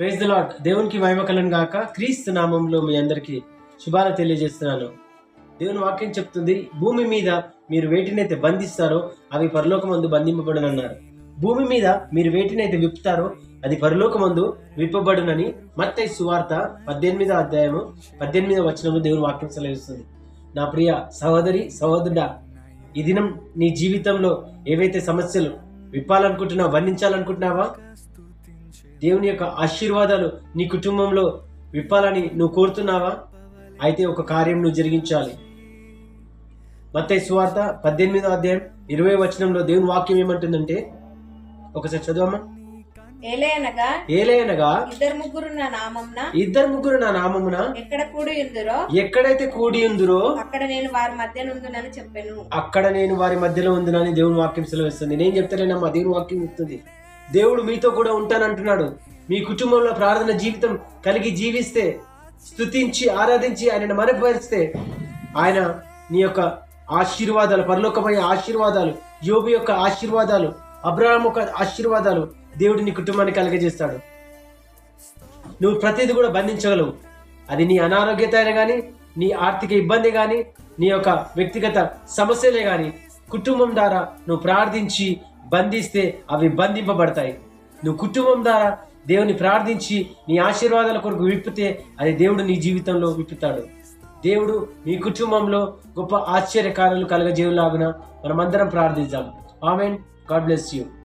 Praise the lord. దేవునికి మహిమ కలుగును గాక. క్రీస్తు నామంలో మీ అందరికీ శుభాలు తెలియజేస్తున్నాను. దేవుని వాక్యం చెప్తుంది, భూమి మీద మీరు వేటినైతే బంధిస్తారో అవి పరలోకమందు బంధింపబడునన్నారు. భూమి మీద మీరు వేటినైతే విప్పుతారో అది పరలోకమందు విప్పబడునని మత్తయి సువార్త 18వ అధ్యాయము 18వ వచనము దేవుని వాక్యం సెలవిస్తుంది. నా ప్రియ సహోదరి సహోదరుడా, ఈ దినం నీ జీవితంలో ఏవైతే సమస్యలు విప్పాలనుకుంటున్నావా, బంధించాలనుకుంటున్నావా, దేవుని యొక్క ఆశీర్వాదాలు నీ కుటుంబంలో విప్పాలని నువ్వు కోరుతున్నావా? అయితే ఒక కార్యం నువ్వు జరిగించాలి. మత్తయి సువార్త 18వ అధ్యాయం 20వ వచనంలో దేవుని వాక్యం ఏమంటుందంటే, ఒకసారి చదవమ్మా. ఏలయనగా ఇద్దరు ముగ్గురు నా నామమున ఎక్కడైతే కూడి ఉందురో అక్కడ నేను వారి మధ్య ఉందునని చెప్పాను. అక్కడ నేను వారి మధ్యలో ఉందునని దేవుని వాక్యం సెలవిస్తుంది. నేను చెప్తానేనమ్మా, దేవుని వాక్యం చెప్తుంది. దేవుడు మీతో కూడా ఉంటానంటున్నాడు. మీ కుటుంబంలో ప్రార్థన జీవితం కలిగి జీవిస్తే, స్తుతించి ఆరాధించి ఆయనను మరపరిస్తే, ఆయన నీ యొక్క ఆశీర్వాదాలు, పరలోకమైన ఆశీర్వాదాలు, యోబు యొక్క ఆశీర్వాదాలు, అబ్రహాము యొక్క ఆశీర్వాదాలు దేవుడు నీ కుటుంబాన్ని కలిగజేస్తాడు. నువ్వు ప్రతిదీ కూడా బంధించగలవు. అది నీ అనారోగ్యత అయినా కానీ, నీ ఆర్థిక ఇబ్బంది కానీ, నీ యొక్క వ్యక్తిగత సమస్యలే కానీ, కుటుంబం ద్వారా నువ్వు ప్రార్థించి బంధిస్తే అవి బంధింపబడతాయి. నువ్వు కుటుంబం ద్వారా దేవుని ప్రార్థించి నీ ఆశీర్వాదాల కొరకు విప్పితే అది దేవుడు నీ జీవితంలో విప్పుతాడు. దేవుడు మీ కుటుంబంలో గొప్ప ఆశ్చర్యకార్యాలు కలగజేయులాగున మనమందరం ప్రార్థిద్దాం. ఆమేన్. God bless you.